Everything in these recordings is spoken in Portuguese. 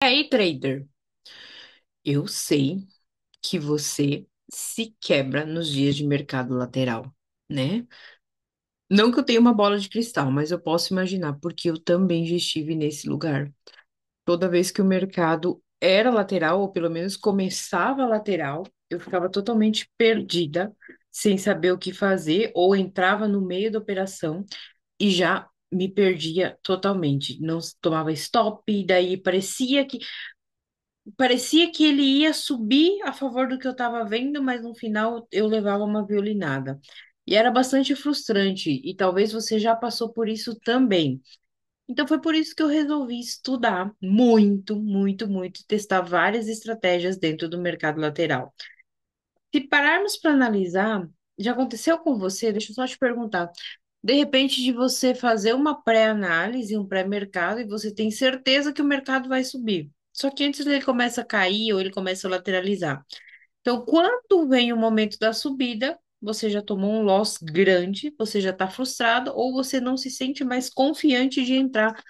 E aí, trader, eu sei que você se quebra nos dias de mercado lateral, né? Não que eu tenha uma bola de cristal, mas eu posso imaginar, porque eu também já estive nesse lugar. Toda vez que o mercado era lateral, ou pelo menos começava lateral, eu ficava totalmente perdida, sem saber o que fazer, ou entrava no meio da operação e já me perdia totalmente. Não tomava stop, e daí parecia que ele ia subir a favor do que eu estava vendo, mas no final eu levava uma violinada. E era bastante frustrante, e talvez você já passou por isso também. Então foi por isso que eu resolvi estudar muito, muito, muito, e testar várias estratégias dentro do mercado lateral. Se pararmos para analisar, já aconteceu com você? Deixa eu só te perguntar. De repente, de você fazer uma pré-análise, um pré-mercado, e você tem certeza que o mercado vai subir. Só que antes ele começa a cair ou ele começa a lateralizar. Então, quando vem o momento da subida, você já tomou um loss grande, você já está frustrado, ou você não se sente mais confiante de entrar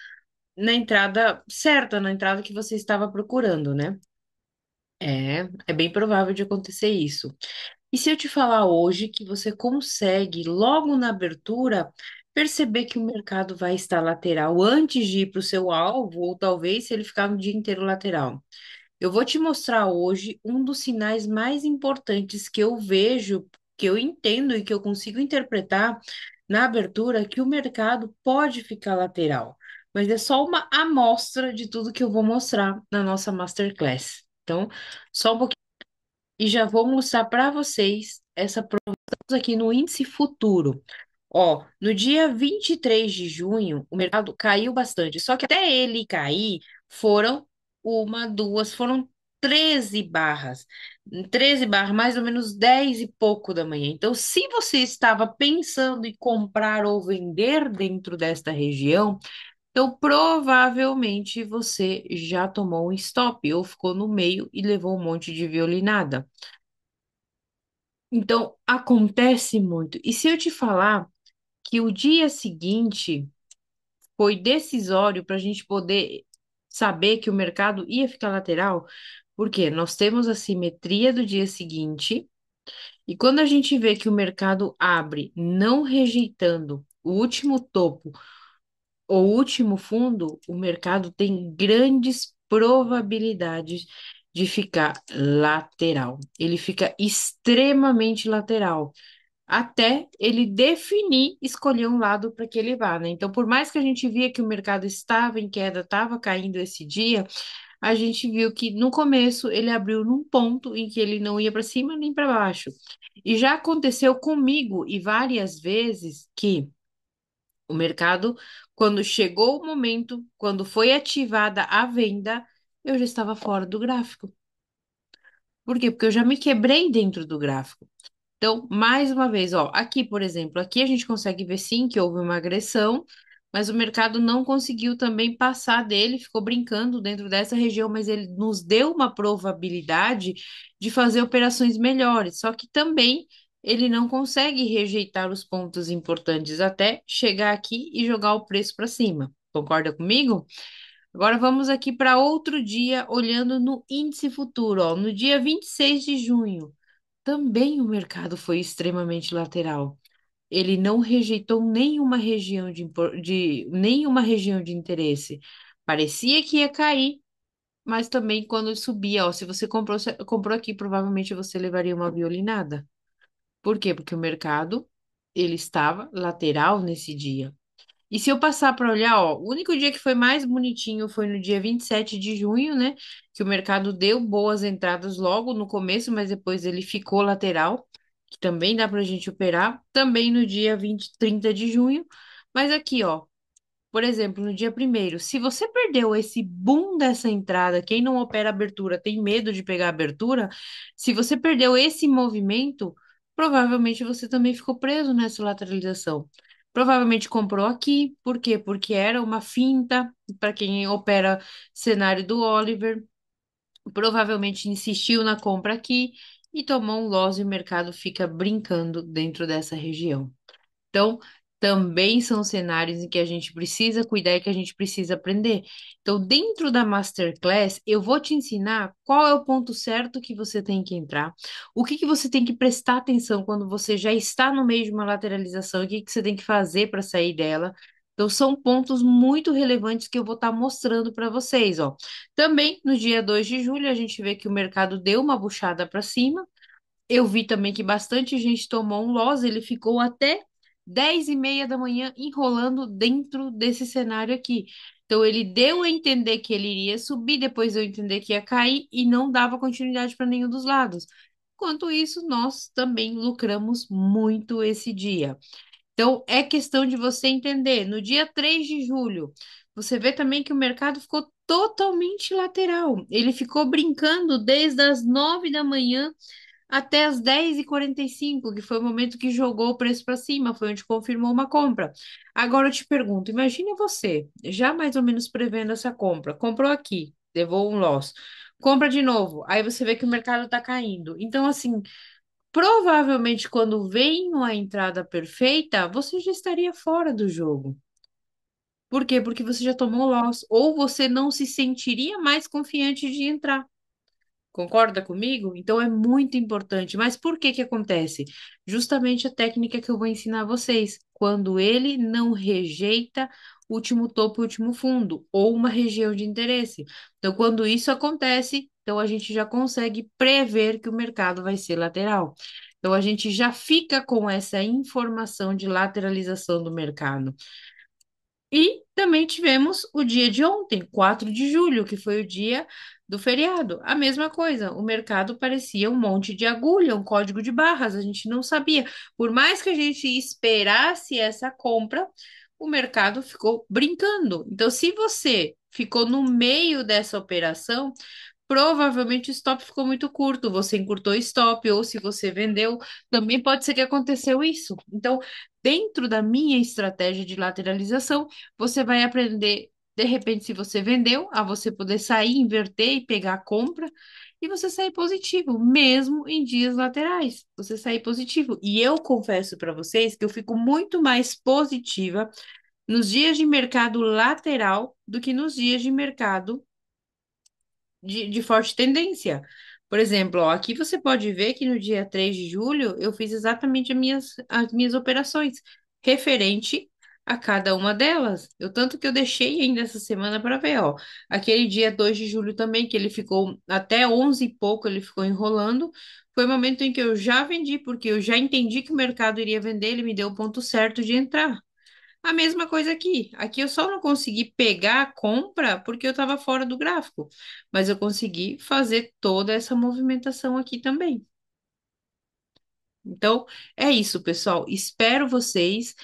na entrada certa, na entrada que você estava procurando, né? É bem provável de acontecer isso. E se eu te falar hoje que você consegue, logo na abertura, perceber que o mercado vai estar lateral antes de ir para o seu alvo, ou talvez se ele ficar no dia inteiro lateral? Eu vou te mostrar hoje um dos sinais mais importantes que eu vejo, que eu entendo e que eu consigo interpretar na abertura que o mercado pode ficar lateral. Mas é só uma amostra de tudo que eu vou mostrar na nossa masterclass. Então, só um pouquinho e já vou mostrar para vocês essa promoção aqui no índice futuro. Ó, no dia 23 de junho, o mercado caiu bastante, só que até ele cair, foram uma, duas, foram 13 barras. 13 barras, mais ou menos 10 e pouco da manhã. Então, se você estava pensando em comprar ou vender dentro desta região, então provavelmente você já tomou um stop ou ficou no meio e levou um monte de violinada. Então, acontece muito. E se eu te falar que o dia seguinte foi decisório para a gente poder saber que o mercado ia ficar lateral, porque nós temos a simetria do dia seguinte, e quando a gente vê que o mercado abre não rejeitando o último topo ou último fundo, o mercado tem grandes probabilidades de ficar lateral. Ele fica extremamente lateral até ele definir, escolher um lado para que ele vá, né? Então, por mais que a gente via que o mercado estava em queda, estava caindo esse dia, a gente viu que no começo ele abriu num ponto em que ele não ia para cima nem para baixo. E já aconteceu comigo e várias vezes que o mercado, quando chegou o momento, quando foi ativada a venda, eu já estava fora do gráfico. Por quê? Porque eu já me quebrei dentro do gráfico. Então, mais uma vez, ó, aqui, por exemplo, aqui a gente consegue ver sim que houve uma agressão, mas o mercado não conseguiu também passar dele, ficou brincando dentro dessa região, mas ele nos deu uma probabilidade de fazer operações melhores. Só que também ele não consegue rejeitar os pontos importantes até chegar aqui e jogar o preço para cima. Concorda comigo? Agora vamos aqui para outro dia, olhando no índice futuro, ó, no dia 26 de junho. Também o mercado foi extremamente lateral. Ele não rejeitou nenhuma região de interesse. Parecia que ia cair, mas também quando subia, ó, se comprou aqui, provavelmente você levaria uma violinada. Por quê? Porque o mercado ele estava lateral nesse dia. E se eu passar para olhar, ó, o único dia que foi mais bonitinho foi no dia 27 de junho, né? Que o mercado deu boas entradas logo no começo, mas depois ele ficou lateral, que também dá para a gente operar. Também no dia 30 de junho. Mas aqui, ó, por exemplo, no dia primeiro, se você perdeu esse boom dessa entrada, quem não opera abertura tem medo de pegar abertura, se você perdeu esse movimento, provavelmente você também ficou preso nessa lateralização. Provavelmente comprou aqui, por quê? Porque era uma finta para quem opera cenário do Oliver, provavelmente insistiu na compra aqui e tomou um loss e o mercado fica brincando dentro dessa região. Então, também são cenários em que a gente precisa cuidar e que a gente precisa aprender. Então, dentro da Masterclass, eu vou te ensinar qual é o ponto certo que você tem que entrar, o que que você tem que prestar atenção quando você já está no meio de uma lateralização, o que que você tem que fazer para sair dela. Então, são pontos muito relevantes que eu vou estar mostrando para vocês, ó. Também, no dia 2 de julho, a gente vê que o mercado deu uma puxada para cima, eu vi também que bastante gente tomou um loss, ele ficou até 10:30 da manhã enrolando dentro desse cenário aqui. Então ele deu a entender que ele iria subir, depois eu entender que ia cair e não dava continuidade para nenhum dos lados. Enquanto isso, nós também lucramos muito esse dia. Então é questão de você entender. No dia 3 de julho, você vê também que o mercado ficou totalmente lateral. Ele ficou brincando desde as 9 da manhã até as 10:45, que foi o momento que jogou o preço para cima, foi onde confirmou uma compra. Agora eu te pergunto, imagine você, já mais ou menos prevendo essa compra, comprou aqui, levou um loss, compra de novo, aí você vê que o mercado está caindo. Então, assim, provavelmente quando vem uma entrada perfeita, você já estaria fora do jogo. Por quê? Porque você já tomou loss, ou você não se sentiria mais confiante de entrar. Concorda comigo? Então é muito importante. Mas por que que acontece? Justamente a técnica que eu vou ensinar a vocês. Quando ele não rejeita o último topo e o último fundo, ou uma região de interesse. Então, quando isso acontece, então a gente já consegue prever que o mercado vai ser lateral. Então, a gente já fica com essa informação de lateralização do mercado. E também tivemos o dia de ontem, 4 de julho, que foi o dia do feriado. A mesma coisa, o mercado parecia um monte de agulha, um código de barras, a gente não sabia. Por mais que a gente esperasse essa compra, o mercado ficou brincando. Então, se você ficou no meio dessa operação, provavelmente o stop ficou muito curto, você encurtou o stop, ou se você vendeu, também pode ser que aconteceu isso. Então, dentro da minha estratégia de lateralização, você vai aprender, de repente, se você vendeu, a você poder sair, inverter e pegar a compra, e você sair positivo, mesmo em dias laterais, você sair positivo. E eu confesso para vocês que eu fico muito mais positiva nos dias de mercado lateral do que nos dias de mercado de forte tendência. Por exemplo, ó, aqui você pode ver que no dia 3 de julho eu fiz exatamente as minhas operações referente a cada uma delas. Eu tanto que eu deixei ainda essa semana para ver, ó. Aquele dia 2 de julho também, que ele ficou até 11 e pouco, ele ficou enrolando. Foi o momento em que eu já vendi, porque eu já entendi que o mercado iria vender, ele me deu o ponto certo de entrar. A mesma coisa aqui. Aqui eu só não consegui pegar a compra porque eu estava fora do gráfico, mas eu consegui fazer toda essa movimentação aqui também. Então, é isso, pessoal. Espero vocês.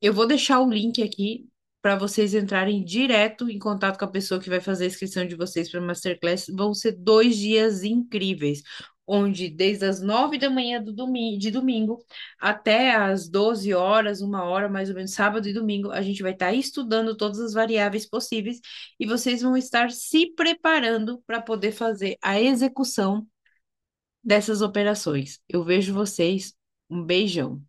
Eu vou deixar o link aqui para vocês entrarem direto em contato com a pessoa que vai fazer a inscrição de vocês para a Masterclass. Vão ser 2 dias incríveis, onde desde as 9 da manhã de domingo até as 12 horas, 1 hora mais ou menos, sábado e domingo, a gente vai estar estudando todas as variáveis possíveis e vocês vão estar se preparando para poder fazer a execução dessas operações. Eu vejo vocês. Um beijão.